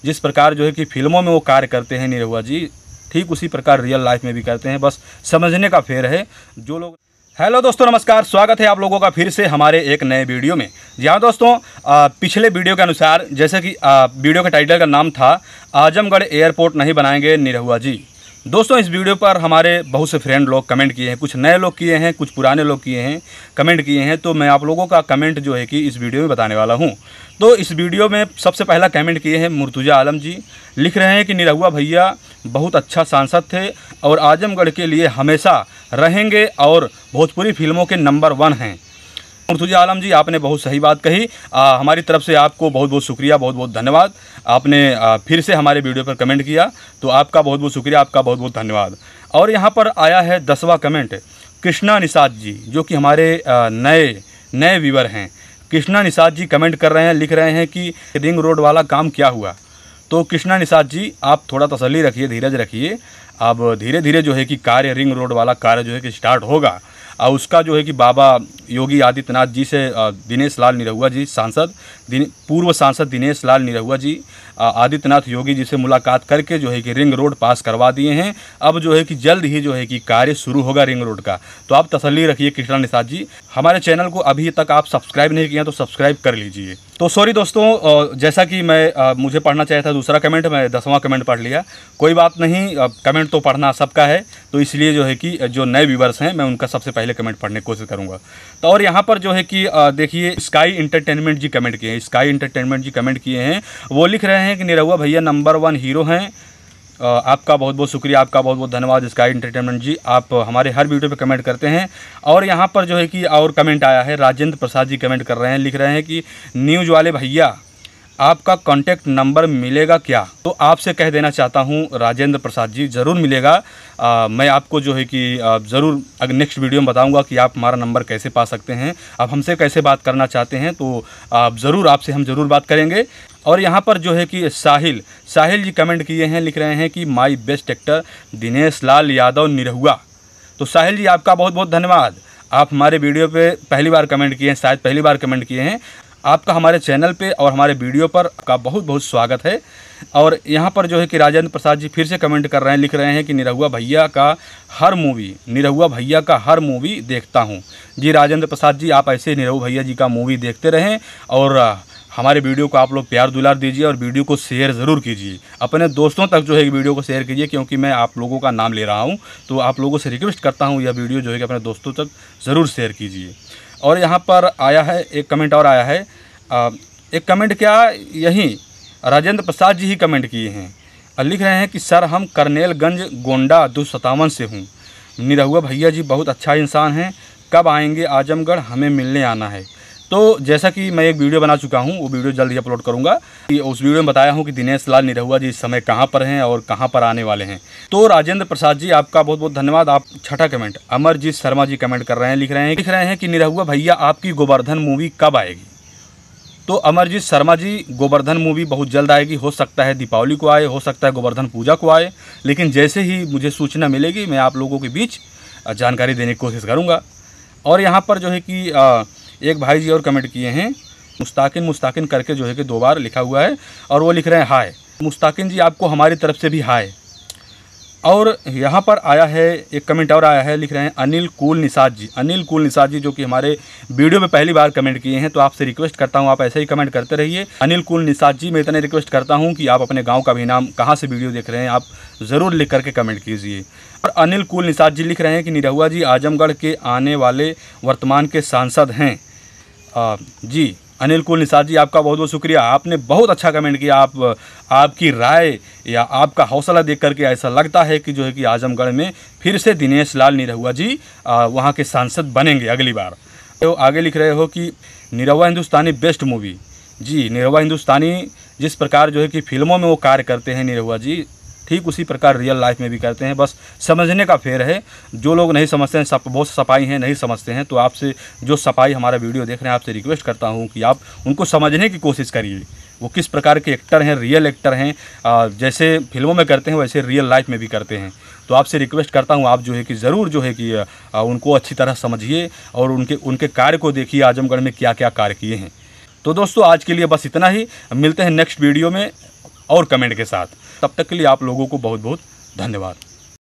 जिस प्रकार जो है कि फिल्मों में वो कार्य करते हैं निरहुआ जी, ठीक उसी प्रकार रियल लाइफ में भी करते हैं, बस समझने का फेर है जो लोग। हेलो दोस्तों, नमस्कार, स्वागत है आप लोगों का फिर से हमारे एक नए वीडियो में। जी हाँ दोस्तों, पिछले वीडियो के अनुसार जैसे कि वीडियो के टाइटल का नाम था आजमगढ़ एयरपोर्ट नहीं बनाएंगे निरहुआ जी। दोस्तों इस वीडियो पर हमारे बहुत से फ्रेंड लोग कमेंट किए हैं, कुछ नए लोग किए हैं, कुछ पुराने लोग किए हैं, कमेंट किए हैं। तो मैं आप लोगों का कमेंट जो है कि इस वीडियो में बताने वाला हूं। तो इस वीडियो में सबसे पहला कमेंट किए हैं मुर्तुजा आलम जी। लिख रहे हैं कि निरहुआ भैया बहुत अच्छा सांसद थे और आजमगढ़ के लिए हमेशा रहेंगे और भोजपुरी फिल्मों के नंबर 1 हैं। मुर्तुजा आलम जी, आपने बहुत सही बात कही। हमारी तरफ से आपको बहुत बहुत शुक्रिया, बहुत बहुत धन्यवाद। आपने फिर से हमारे वीडियो पर कमेंट किया, तो आपका बहुत बहुत शुक्रिया, आपका बहुत बहुत धन्यवाद। और यहाँ पर आया है 10वां कमेंट कृष्णा निषाद जी, जो कि हमारे नए व्यूअर हैं। कृष्णा निषाद जी कमेंट कर रहे हैं, लिख रहे हैं कि रिंग रोड वाला काम क्या हुआ। तो कृष्णा निषाद जी, आप थोड़ा तसल्ली रखिए, धीरज रखिए। अब धीरे धीरे जो है कि कार्य, रिंग रोड वाला कार्य जो है कि स्टार्ट होगा। और उसका जो है कि बाबा योगी आदित्यनाथ जी से दिनेश लाल निरहुआ जी, पूर्व सांसद दिनेश लाल निरहुआ जी आदित्यनाथ योगी जी से मुलाकात करके जो है कि रिंग रोड पास करवा दिए हैं। अब जो है कि जल्द ही जो है कि कार्य शुरू होगा रिंग रोड का। तो आप तसल्ली रखिए कृष्णा निषाद जी। हमारे चैनल को अभी तक आप सब्सक्राइब नहीं किए हैं तो सब्सक्राइब कर लीजिए। तो सॉरी दोस्तों, जैसा कि मैं मुझे पढ़ना चाहिए था दूसरा कमेंट, मैं 10वां कमेंट पढ़ लिया। कोई बात नहीं, कमेंट तो पढ़ना सबका है, तो इसलिए जो है कि जो नए व्यूवर्स हैं मैं उनका सबसे पहले कमेंट पढ़ने की कोशिश करूँगा। तो और यहाँ पर जो है कि देखिए स्काई एंटरटेनमेंट जी कमेंट किए हैं, स्काई एंटरटेनमेंट जी कमेंट किए हैं। वो लिख रहे हैं कि निरहुआ भैया नंबर 1 हीरो हैं। आपका बहुत बहुत शुक्रिया, आपका बहुत बहुत धन्यवाद स्काई एंटरटेनमेंट जी। आप हमारे हर वीडियो पे कमेंट करते हैं। और यहाँ पर जो है कि और कमेंट आया है, राजेंद्र प्रसाद जी कमेंट कर रहे हैं, लिख रहे हैं कि न्यूज़ वाले भैया आपका कॉन्टैक्ट नंबर मिलेगा क्या। तो आपसे कह देना चाहता हूँ राजेंद्र प्रसाद जी, ज़रूर मिलेगा। मैं आपको जो है कि ज़रूर अगर नेक्स्ट वीडियो में बताऊंगा कि आप हमारा नंबर कैसे पा सकते हैं, आप हमसे कैसे बात करना चाहते हैं, तो आप ज़रूर आपसे हम ज़रूर बात करेंगे। और यहाँ पर जो है कि साहिल जी कमेंट किए हैं, लिख रहे हैं कि my best actor Dinesh Lal Yadav Nirahua. तो साहिल जी, आपका बहुत बहुत धन्यवाद। आप हमारे वीडियो पे पहली बार कमेंट किए हैं, शायद पहली बार कमेंट किए हैं। आपका हमारे चैनल पे और हमारे वीडियो पर का बहुत बहुत स्वागत है। और यहाँ पर जो है कि राजेंद्र प्रसाद जी फिर से कमेंट कर रहे हैं, लिख रहे हैं कि निरहुआ भैया का हर मूवी देखता हूँ। जी राजेंद्र प्रसाद जी, आप ऐसे निरहुआ भैया जी का मूवी देखते रहें और हमारे वीडियो को आप लोग प्यार दुलार दीजिए और वीडियो को शेयर ज़रूर कीजिए। अपने दोस्तों तक जो है वीडियो को शेयर कीजिए, क्योंकि मैं आप लोगों का नाम ले रहा हूँ, तो आप लोगों से रिक्वेस्ट करता हूँ यह वीडियो जो है कि अपने दोस्तों तक ज़रूर शेयर कीजिए। और यहाँ पर आया है एक कमेंट और आया है, एक कमेंट क्या, यही राजेंद्र प्रसाद जी ही कमेंट किए हैं। लिख रहे हैं कि सर हम करनेलगंज गोंडा 257 से हूँ। निरहुआ भैया जी बहुत अच्छा इंसान हैं, कब आएंगे आजमगढ़, हमें मिलने आना है। तो जैसा कि मैं एक वीडियो बना चुका हूँ, वो वीडियो जल्द ही अपलोड करूँगा। उस वीडियो में बताया हूँ कि दिनेश लाल निरहुआ जी इस समय कहाँ पर हैं और कहाँ पर आने वाले हैं। तो राजेंद्र प्रसाद जी, आपका बहुत बहुत धन्यवाद। आप छठा कमेंट अमरजीत शर्मा जी कमेंट कर रहे हैं, लिख रहे हैं कि निरहुआ भैया आपकी गोवर्धन मूवी कब आएगी। तो अमरजीत शर्मा जी, गोवर्धन मूवी बहुत जल्द आएगी। हो सकता है दीपावली को आए, हो सकता है गोवर्धन पूजा को आए, लेकिन जैसे ही मुझे सूचना मिलेगी मैं आप लोगों के बीच जानकारी देने की कोशिश करूँगा। और यहाँ पर जो है कि एक भाई जी और कमेंट किए हैं, मुस्ताकिन करके जो है कि 2 बार लिखा हुआ है, और वो लिख रहे हैं हाय। मुस्ताकिन जी, आपको हमारी तरफ से भी हाय। और यहाँ पर आया है एक कमेंट और आया है, लिख रहे हैं अनिल कुल निषाद जी, जो कि हमारे वीडियो में पहली बार कमेंट किए हैं। तो आपसे रिक्वेस्ट करता हूँ आप ऐसे ही कमेंट करते रहिए। अनिल कुल निषाद जी, मैं इतने रिक्वेस्ट करता हूँ कि आप अपने गांव का भी नाम, कहाँ से वीडियो देख रहे हैं, आप ज़रूर लिख करके कमेंट कीजिए। और अनिल कुल निषाद जी लिख रहे हैं कि निरहुआ जी आजमगढ़ के आने वाले वर्तमान के सांसद हैं। जी अनिल कुल निषाद जी, आपका बहुत बहुत शुक्रिया। आपने बहुत अच्छा कमेंट किया। आपकी राय या आपका हौसला देख करके ऐसा लगता है कि जो है कि आजमगढ़ में फिर से दिनेश लाल निरहुआ जी वहाँ के सांसद बनेंगे अगली बार। तो आगे लिख रहे हो कि निरहुआ हिंदुस्तानी बेस्ट मूवी। जी निरहुआ हिंदुस्तानी जिस प्रकार जो है कि फिल्मों में वो कार्य करते हैं निरहुआ जी, ठीक उसी प्रकार रियल लाइफ में भी करते हैं, बस समझने का फेर है। जो लोग नहीं समझते हैं, बहुत सफाई हैं, नहीं समझते हैं, तो आपसे जो सफाई हमारा वीडियो देख रहे हैं, आपसे रिक्वेस्ट करता हूं कि आप उनको समझने की कोशिश करिए। वो किस प्रकार के एक्टर हैं, रियल एक्टर हैं, जैसे फिल्मों में करते हैं वैसे रियल लाइफ में भी करते हैं। तो आपसे रिक्वेस्ट करता हूं आप जो है कि ज़रूर जो है कि उनको अच्छी तरह समझिए और उनके कार्य को देखिए, आजमगढ़ में क्या क्या कार्य किए हैं। तो दोस्तों आज के लिए बस इतना ही, मिलते हैं नेक्स्ट वीडियो में। और कमेंट के साथ। तब तक के लिए आप लोगों को बहुत बहुत धन्यवाद।